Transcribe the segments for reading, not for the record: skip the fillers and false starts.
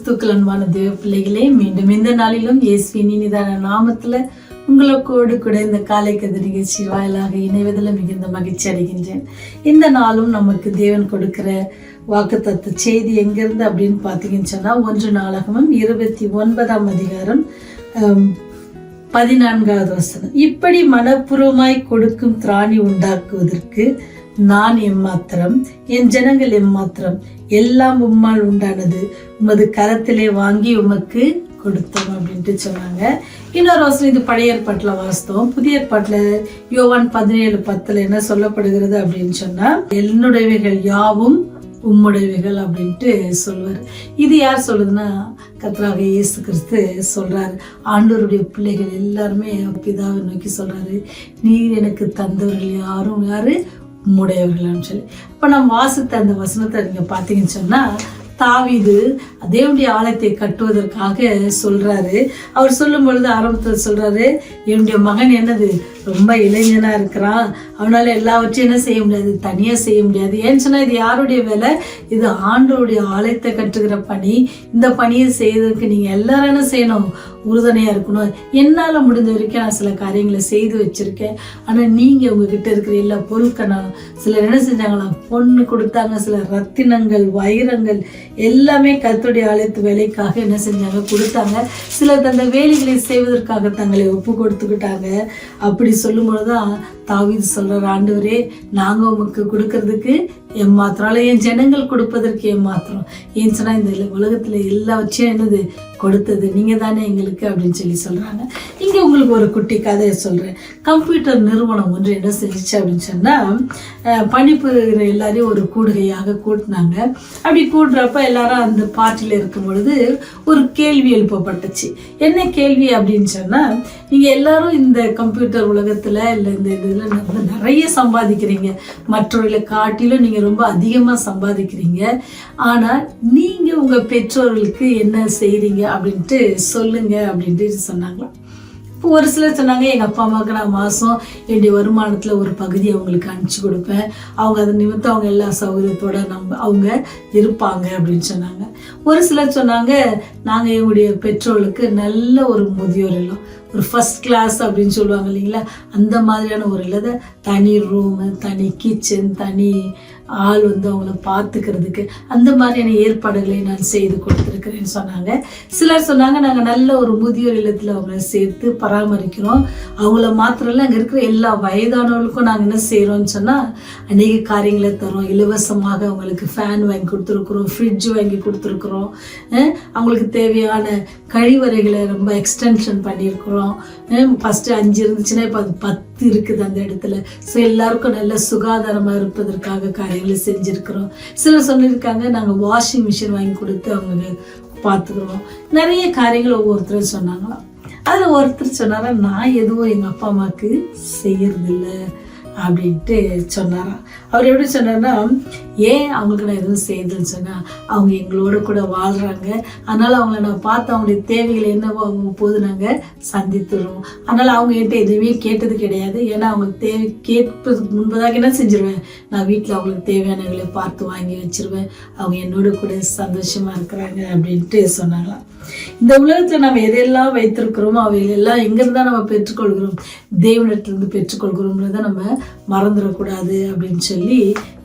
கிறிஸ்துக்கள் அன்பான தேவ பிள்ளைகளே, மீண்டும் இந்த நாளிலும் இயேசுவின் இனிதான நாமத்துல உங்களோடு கூட இந்த காலை கதை நிகழ்ச்சி வாயிலாக இணைவதில் மிகுந்த மகிழ்ச்சி அடைகின்றேன். இந்த நாளும் நமக்கு தேவன் கொடுக்கிற வாக்குத்தத்த செய்தி எங்கிருந்து அப்படின்னு பார்த்தீங்கன்னு சொன்னா 1 நாளாகமம் 29ஆம் அதிகாரம் 14வது வசனம். இப்படி மனப்பூர்வமாய் கொடுக்கும் திராணி உண்டாக்குவதற்கு நான் எம்மாத்திரம், என் ஜனங்கள் எம்மாத்திரம், எல்லாம் உம்மால் உண்டானது, உமது கரத்திலே வாங்கி உமக்கு கொடுத்தோம் அப்படின்ட்டு சொன்னாங்க. இன்னொரு வசனம், இது பழைய ஏற்பாட்டில் வாசித்தோம். புதிய ஏற்பாட்டில் யோவான் 17:10 என்ன சொல்லப்படுகிறது அப்படின்னு சொன்னா, என்னுடையவைகள் யாவும் உம்முடையவைகள் அப்படின்ட்டு சொல்வார். இது யார் சொல்லுதுன்னா, கர்த்தராகிய இயேசு கிறிஸ்து சொல்றாரு. ஆண்டவருடைய பிள்ளைகள் எல்லாருமே பிதாவை நோக்கி சொல்றாரு, நீர் எனக்கு தந்தவர்கள் யாரும் யாரு உம்முடையவர்களான்னு சொல்லி. இப்போ நம்ம வாசித்த அந்த வசனத்தை நீங்க பார்த்தீங்கன்னு சொன்னா, தாவீது தேவனுடைய ஆலயத்தை கட்டுவதற்காக சொல்றாரு. அவர் சொல்லும் பொழுது ஆரம்பத்தில் சொல்றாரு, என்னுடைய மகன் என்னது ரொம்ப இளைஞனா இருக்கிறான், அவனால எல்லாவற்றையும் என்ன செய்ய முடியாது, தனியா செய்ய முடியாது. ஏன்னு சொன்னா இது யாருடைய வேலை, இது ஆண்டவருடைய ஆலயத்தை கட்டுகிற பணி. இந்த பணியை செய்யறதுக்கு நீங்க எல்லாரும் என்ன செய்யணும், உறுதுணையா இருக்கணும். என்னால முடிஞ்ச வரைக்கும் நான் சில காரியங்களை செய்து வச்சிருக்கேன். ஆனா நீங்க உங்ககிட்ட இருக்கிற எல்லா பொருட்கள், சிலர் என்ன செஞ்சாங்களாம், பொண்ணு கொடுத்தாங்க, சில ரத்தினங்கள் வைரங்கள் எல்லாமே கர்த்தருடைய ஆலயத்து வேலைக்காக என்ன செஞ்சாங்க, கொடுத்தாங்க. சிலர் அந்த வேலைகளை செய்வதற்காக தங்களை ஒப்பு கொடுத்துக்கிட்டாங்க. அப்படி சொல்லும் பொழுதுதான் தாவீது சொல்றாரு, ஆண்டவரே நாங்க உமக்கு கொடுக்கறதுக்கு ஏமாத்திரம், என் ஜனங்கள் கொடுப்பதற்கு ஏமாத்திரம். ஏன்னு சொன்னா இந்த உலகத்துல எல்லாவற்றையும் என்னது கொடுத்தது நீங்க தானே எங்களுக்கு அப்படின்னு சொல்லி சொல்றாங்க. இங்க உங்களுக்கு ஒரு குட்டி கதையை சொல்றேன். கம்ப்யூட்டர் நிறுவனம் ஒன்று என்ன செஞ்சிச்சு அப்படின்னு சொன்னா, பணிபுரிகிற எல்லாரையும் ஒரு கூடுகையாக கூட்டினாங்க. அப்படி கூடுறப்ப எல்லாரும் அந்த பார்ட்டில இருக்கும் பொழுது ஒரு கேள்வி எழுப்பப்பட்டுச்சு. என்ன கேள்வி அப்படின்னு சொன்னா, நீங்க எல்லாரும் இந்த கம்ப்யூட்டர் உலகத்துல இல்லை இந்த இதுல நிறைய சம்பாதிக்கிறீங்க, மற்றவர்களை காட்டிலும் நீங்க ரொம்ப அதிகமா சம்பாதிக்கிறீங்க. ஆனா நீங்க உங்க பெற்றோர்களுக்கு என்ன செய்றீங்க அப்படின்ட்டு சொல்லுங்க அப்படின்ட்டு சொன்னாங்களாம். இப்போ ஒரு சிலர் சொன்னாங்க, எங்கள் அப்பா அம்மாவுக்கு நான் மாதம் என்னுடைய வருமானத்தில் ஒரு பகுதி அவங்களுக்கு அனுப்பிச்சி கொடுப்பேன், அவங்க அதை நிமித்தம் அவங்க எல்லா சௌகரியத்தோட அவங்க இருப்பாங்க அப்படின்னு சொன்னாங்க. ஒரு சிலர் சொன்னாங்க, நாங்கள் எங்களுடைய பெற்றோர்களுக்கு நல்ல ஒரு முதியோர் இல்லம், ஒரு ஃபர்ஸ்ட் கிளாஸ் அப்படின்னு சொல்லுவாங்க இல்லைங்களா, அந்த மாதிரியான ஒரு இல்லை, தனி ரூமு, தனி கிச்சன், தனி ஆள் அவங்கள பார்த்துக்கிறதுக்கு அந்த மாதிரியான ஏற்பாடுகளை நான் செய்து கொடுத்துருக்கிறேன்னு சொன்னாங்க. சிலர் சொன்னாங்க, நாங்கள் நல்ல ஒரு முதியோர் இல்லத்தில் அவங்கள சேர்த்து பராமரிக்கிறோம், அவங்கள மாத்திரம் இல்லை அங்கே இருக்கிற எல்லா வயதானவர்களுக்கும் நாங்கள் என்ன செய்கிறோம்னு சொன்னால் அநேக காரியங்களை தரோம். இலவசமாக அவங்களுக்கு ஃபேன் வாங்கி கொடுத்துருக்குறோம், ஃப்ரிட்ஜ் வாங்கி கொடுத்துருக்குறோம், அவங்களுக்கு தேவையான கழிவறைகளை ரொம்ப எக்ஸ்டென்ஷன் பண்ணியிருக்கிறோம். ஃபஸ்ட்டு 5 இருந்துச்சுன்னா இப்போ அது 10 இருக்குது அந்த இடத்துல. ஸோ எல்லாருக்கும் நல்ல சுகாதாரமாக இருப்பதற்காக காரியங்களை செஞ்சுருக்கிறோம். சிலர் சொல்லியிருக்காங்க, நாங்கள் வாஷிங் மிஷின் வாங்கி கொடுத்து அவங்களுக்கு பார்த்துக்கிறோம். நிறைய காரியங்கள் ஒவ்வொருத்தரும் சொன்னாங்களாம். அதில் ஒருத்தர் சொன்னாரா, நான் எதுவும் எங்கள் அப்பா அம்மாவுக்கு செய்யறதில்ல அப்படின்ட்டு சொன்னாராம். அவர் எப்படி சொன்னார்னா, ஏன் அவங்களுக்கு நான் எதுவும் செய்யுதுன்னு சொன்னால், அவங்க எங்களோட கூட வாழ்கிறாங்க, அதனால் அவங்கள நான் பார்த்து அவங்களுடைய தேவைகள் என்னவோ அவங்க போது நாங்கள் சந்தித்துடுவோம். அதனால் அவங்க என்கிட்ட எதுவுமே கேட்டது கிடையாது. ஏன்னா அவங்களுக்கு தேவை கேட்பதுக்கு முன்பதாக என்ன செஞ்சிருவேன், நான் வீட்டில் அவங்களுக்கு தேவையானவர்களை பார்த்து வாங்கி வச்சிருவேன், அவங்க என்னோட கூட சந்தோஷமாக இருக்கிறாங்க அப்படின்ட்டு சொன்னாங்களாம். இந்த உலகத்தில் நம்ம எதையெல்லாம் வைத்திருக்கிறோமோ அவைகளெல்லாம் எங்கிருந்தா நம்ம பெற்றுக்கொள்கிறோம், தேவனிடத்திலிருந்து பெற்றுக்கொள்கிறோம்ன்றதை நம்ம மறந்துடக்கூடாது அப்படின்னு சொல்லி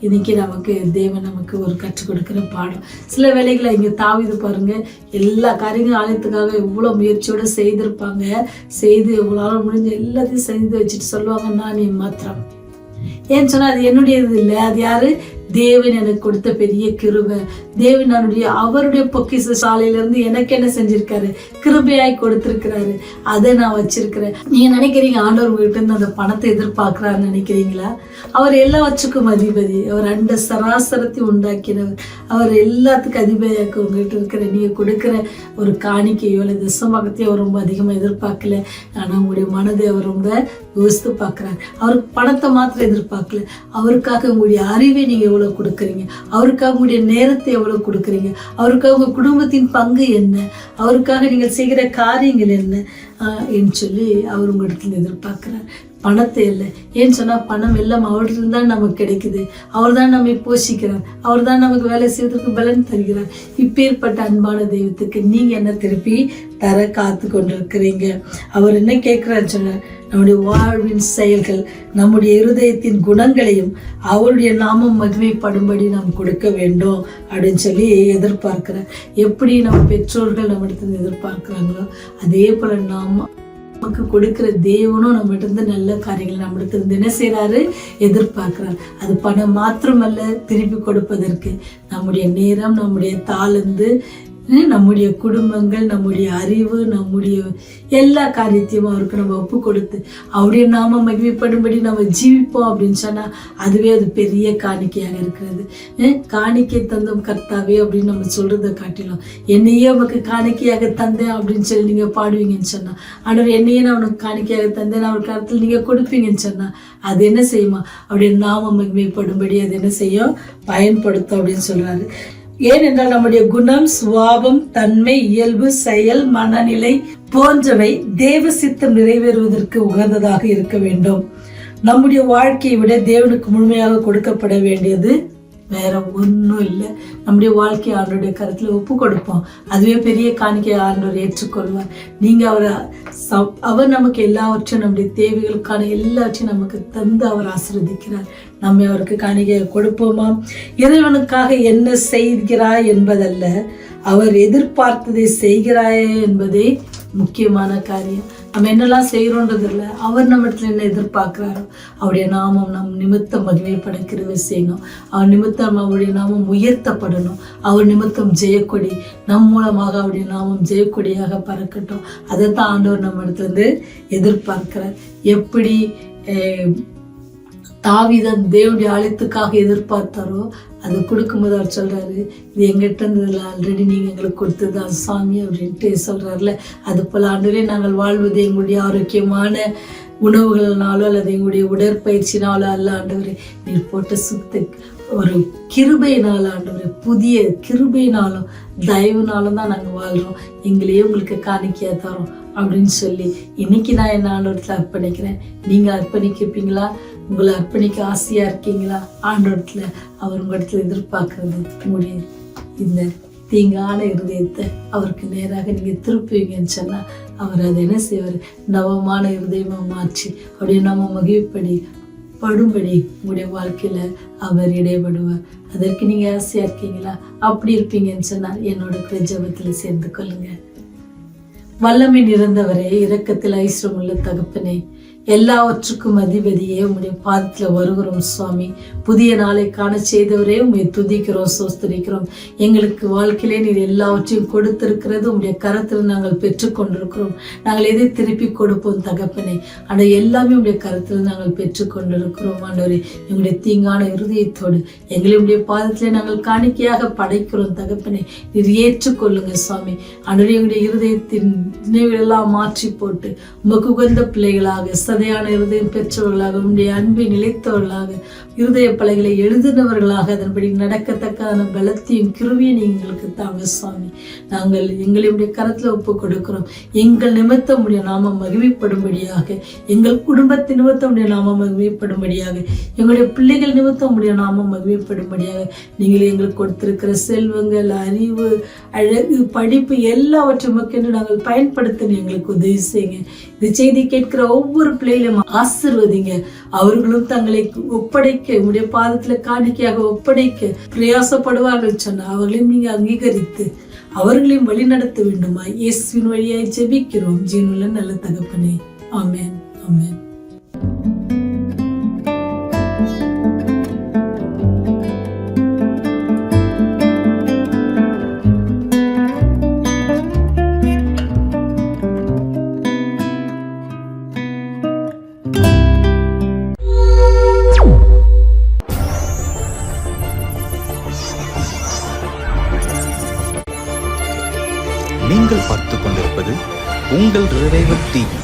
இன்னைக்கு நமக்கு தேவன் நமக்கு ஒரு கற்றுக் கொடுக்கிற பாடம். சில வேளைகளை இங்கே தாவீது பாருங்க, எல்லா காரியங்களும் ஆலயத்துக்காக எவ்வளோ முயற்சியோடு செய்திருப்பாங்க, செய்து எவ்வளோ முடிஞ்ச எல்லாத்தையும் செய்து வச்சுட்டு சொல்லுவாங்க, நான் மாத்திரம். ஏன்னு சொன்னா அது என்னுடையது இல்லை, அது யாரு, தேவன் எனக்கு கொடுத்த பெரிய கிருபை. தேவன் அவருடைய பொக்கிஷ சாலையிலிருந்து எனக்கு என்ன செஞ்சிருக்காரு, கிருபையாய் கொடுத்திருக்கிறாரு, அதை நான் வச்சிருக்கிறேன். நீங்க நினைக்கிறீங்க ஆண்டவர் உங்ககிட்ட இருந்து அந்த பணத்தை எதிர்பார்க்கிறான்னு நினைக்கிறீங்களா? அவர் எல்லாவற்றுக்கும் அதிபதி, அவர் அண்ட சராசரத்தை உண்டாக்கினவர், அவர் எல்லாத்துக்கும் அதிபதியாக்க உங்ககிட்ட இருக்கிற நீங்க கொடுக்கிற ஒரு காணிக்கையோ இல்லை தசமபாகத்தையோ அவர் ரொம்ப அதிகமாக எதிர்பார்க்கல. ஆனால் உங்களுடைய மனதை அவர் ரொம்ப யோசித்து பார்க்குறாரு. அவருக்கு பணத்தை மாத்திரம் எதிர்பார்க்கல, அவருக்காக உங்களுடைய அறிவை நீங்க எவ்வளவு கொடுக்குறீங்க, அவருக்காக உங்களுடைய நேரத்தை எவ்வளவு கொடுக்குறீங்க, அவருக்காக உங்க குடும்பத்தின் பங்கு என்ன, அவருக்காக நீங்கள் செய்கிற காரியங்கள் என்ன என்று சொல்லி அவர் உங்களிடத்தில் எதிர்பார்க்கிறார். பணத்தை இல்லை. ஏன்னு சொன்னால் பணம் எல்லாம் அவர்கிட்ட தான் நமக்கு கிடைக்குது. அவர் தான் நம்மை போஷிக்கிறார். அவர் தான் நமக்கு வேலை செய்வதற்கு பலன் தருகிறார். இப்பேற்பட்ட அன்பான தெய்வத்துக்கு நீங்கள் என்ன திருப்பி தர காத்து கொண்டிருக்கிறீங்க? அவர் என்ன கேட்குறான்னு சொன்னார், நம்முடைய வாழ்வின் செயல்கள், நம்முடைய இருதயத்தின் குணங்களையும் அவருடைய நாமம் மகிமைப்படும்படி நாம் கொடுக்க வேண்டும் அப்படின்னு சொல்லி எதிர்பார்க்கிறார். எப்படி நம்ம பெற்றோர்கள் நம்மிடத்துல எதிர்பார்க்கிறாங்களோ அதே போல நமக்கு கொடுக்கிற தேவனும் நம்மகிட்ட இருந்து நல்ல காரியங்கள் நம்மகிட்ட இருந்து என்ன செய்யறாரு, எதிர்பார்க்கிறார். அது பணம் மாத்திரமல்ல, திருப்பி கொடுப்பதற்கு நம்முடைய நேரம், நம்முடைய தாளந்து, நம்முடைய குடும்பங்கள், நம்முடைய அறிவு, நம்முடைய எல்லா காரியத்தையும் அவருக்கு நம்ம ஒப்பு கொடுத்து அவருடைய நாம மகிமைப்படும்படி நம்ம ஜீவிப்போம் அப்படின்னு சொன்னால் அதுவே அது பெரிய காணிக்கையாக இருக்கிறது. காணிக்கை தந்தோம் கர்த்தாவே அப்படின்னு நம்ம சொல்றதை காட்டிலும், என்னையே உனக்கு காணிக்கையாக தந்தேன் அப்படின்னு சொல்லி நீங்கள் பாடுவீங்கன்னு சொன்னால், ஆனால் என்னையே நான் உனக்கு காணிக்கையாக தந்தேன் அவர் கருத்தில் நீங்கள் கொடுப்பீங்கன்னு சொன்னால் அது என்ன செய்யுமா, அவருடைய நாம மகிமைப்படும்படி அது என்ன செய்யும், பயன்படுத்தும் அப்படின்னு சொல்றாரு. ஏனென்றால் நம்முடைய குணம், சுவாபம், தன்மை, இயல்பு, செயல், மனநிலை போன்றவை தேவ சித்தம் நிறைவேறுவதற்கு உகந்ததாக இருக்க வேண்டும். நம்முடைய வாழ்க்கையை விட தேவனுக்கு முழுமையாக கொடுக்கப்பட வேண்டியது வேற ஒன்றும் இல்லை. நம்முடைய வாழ்க்கையை ஆண்டோடைய கருத்தில் ஒப்பு கொடுப்போம். அதுவே பெரிய காணிக்கையை ஆண்டவர் ஏற்றுக்கொள்வார். நீங்கள் அவர் நமக்கு எல்லாவற்றையும், நம்முடைய தேவைகளுக்கான எல்லாவற்றையும் நமக்கு தந்து அவர் ஆசீர்வதிக்கிறார். நம்ம அவருக்கு காணிக்கையை கொடுப்போமா? இறைவனுக்காக என்ன செய்கிறாய் என்பதல்ல, அவர் எதிர்பார்த்ததை செய்கிறாயே என்பதே முக்கியமான காரியம். நம்ம என்னெல்லாம் செய்கிறோன்றது இல்லை, அவர் நம்ம இடத்துல என்ன எதிர்பார்க்கிறாரோ அவருடைய நாமம் நம் நிமித்தம் மகிமைப்பட செய்யணும். அவர் நிமித்தம் அவருடைய நாமம் உயர்த்தப்படணும். அவர் நிமித்தம் ஜெயக்கொடி நம் மூலமாக அவருடைய நாமம் ஜெயக்கொடியாக பறக்கட்டும். அதை தான் ஆண்டவர் நம்ம இடத்துல இருந்து எதிர்பார்க்கிறார். எப்படி தாவீதன் தேவனுடைய ஆலயத்துக்காக எதிர்பார்த்தாரோ அது கொடுக்கும்போது அவர் சொல்றாரு, இது எங்கிட்ட இருந்ததில்ல, ஆல்ரெடி நீங்கள் எங்களுக்கு கொடுத்தது சாமி அப்படின்ட்டு சொல்றாருல. அது போல ஆண்டவரே, நாங்கள் வாழ்வது எங்களுடைய ஆரோக்கியமான உணவுகள்னாலோ அல்லது எங்களுடைய உடற்பயிற்சினாலோ அல்ல ஆண்டவரே, நீர் போட்ட சுத்த ஒரு கிருபையினால ஆண்டவரே, புதிய கிருபையினாலும் தயவுனாலும் தான் நாங்கள் வாழ்கிறோம். எங்களையே உங்களுக்கு காணிக்கையா தரோம் அப்படின்னு சொல்லி இன்னைக்கு நான் என்ன ஆண்டவரத்தில் அர்ப்பணிக்கிறேன். நீங்கள் அர்ப்பணிக்கப்பீங்களா? உங்களை அர்ப்பணிக்க ஆசையா இருக்கீங்களா? ஆண்டவரத்துல அவர் உங்களிடத்துல எதிர்பார்க்கறது உங்களுடைய இந்த தீங்கான இருதயத்தை அவருக்கு நேராக நீங்க திருப்புவீங்கன்னு சொன்னா அவர் அதை என்ன செய்வார், நவமான இருதயமா மாற்றி அப்படியே நம்ம மகிழ்ப்படி படும்படி உங்களுடைய வாழ்க்கையில அவர் இடைபடுவார். அதற்கு நீங்க ஆசையா இருக்கீங்களா? அப்படி இருப்பீங்கன்னு சொன்னா என்னோட ஜெபத்துல சேர்ந்து கொள்ளுங்க. வல்லமை நிறைந்தவரே, இரக்கத்தில் ஐஸ்வரமுள்ள தகப்பனே, எல்லாவற்றுக்கும் அதிபதியே, உம்முடைய பாதத்தில் வருகிறோம் சுவாமி. புதிய நாளை காண செய்தவரே, உம்மை துதிக்கிறோம், சோஸ்தரிக்கிறோம். எங்களுக்கு வாழ்க்கையிலே நீர் எல்லாவற்றையும் கொடுத்திருக்கிறது உம்முடைய கரத்தில் நாங்கள் பெற்றுக்கொண்டிருக்கிறோம். நாங்கள் எதை திருப்பி கொடுப்போம் தகப்பனே? ஆனால் எல்லாமே உம்முடைய கரத்தில் நாங்கள் பெற்றுக்கொண்டிருக்கிறோம் ஆண்டவரே. எங்களுடைய தீங்கான இருதயத்தோடு எங்களுடைய பாதத்திலே நாங்கள் காணிக்கையாக படைக்கிறோம் தகப்பனே. நீர் ஏற்றுக்கொள்ளுங்க சுவாமி. ஆண்டவரே, எங்களுடைய இருதயத்தின் நினைவுகளெல்லாம் மாற்றி போட்டு உமக்கு உகந்த பிள்ளைகளாக, சதையான இருதயம் பெற்றவர்களாக, உங்களுடைய அன்பை நிலைத்தவர்களாக, இருதய பலகைகளை எழுதினவர்களாக, அதன்படி நடக்கத்தக்கான பலத்தையும் கிருபையும் எங்களுக்கு தாங்க சுவாமி. நாங்கள் எங்களுடைய கரத்தில் ஒப்பு கொடுக்கிறோம். எங்கள் நிமித்தம் உடைய நாமம் மகிமைப்படும்படியாக, எங்கள் குடும்பத்தின் நிமித்தம் உடைய நாமம் மகிமைப்படும்படியாக, எங்களுடைய பிள்ளைகள் நிமித்தம் உடைய நாமம் மகிமைப்படும்படியாக நீங்கள் எங்களுக்கு கொடுத்திருக்கிற செல்வங்கள், அறிவு, அழகு, படிப்பு எல்லாவற்றையும் என்று நாங்கள் பயன்படுத்த எங்களுக்கு உதவி செய்யுங்க. இந்த செய்தி கேட்கிற ஒவ்வொரு பிள்ளைகளும் ஆசீர்வதிங்க. அவர்களும் தங்களை ஒப்படைக்க, உடைய பாதத்துல காணிக்கையாக ஒப்படைக்க பிரயாசப்படுவார்கள் சொன்ன அவர்களையும் நீங்க அங்கீகரித்து அவர்களையும் வழி நடத்த வேண்டுமா? இயேசுவின் வழியாய் ஜெபிக்கிறோம் ஜீவனுள்ள நல்ல தகப்பனே. ஆமென், ஆமென். நீங்கள் பார்த்துக் கொண்டிருப்பது உங்கள் ரிவைவல் டிவி.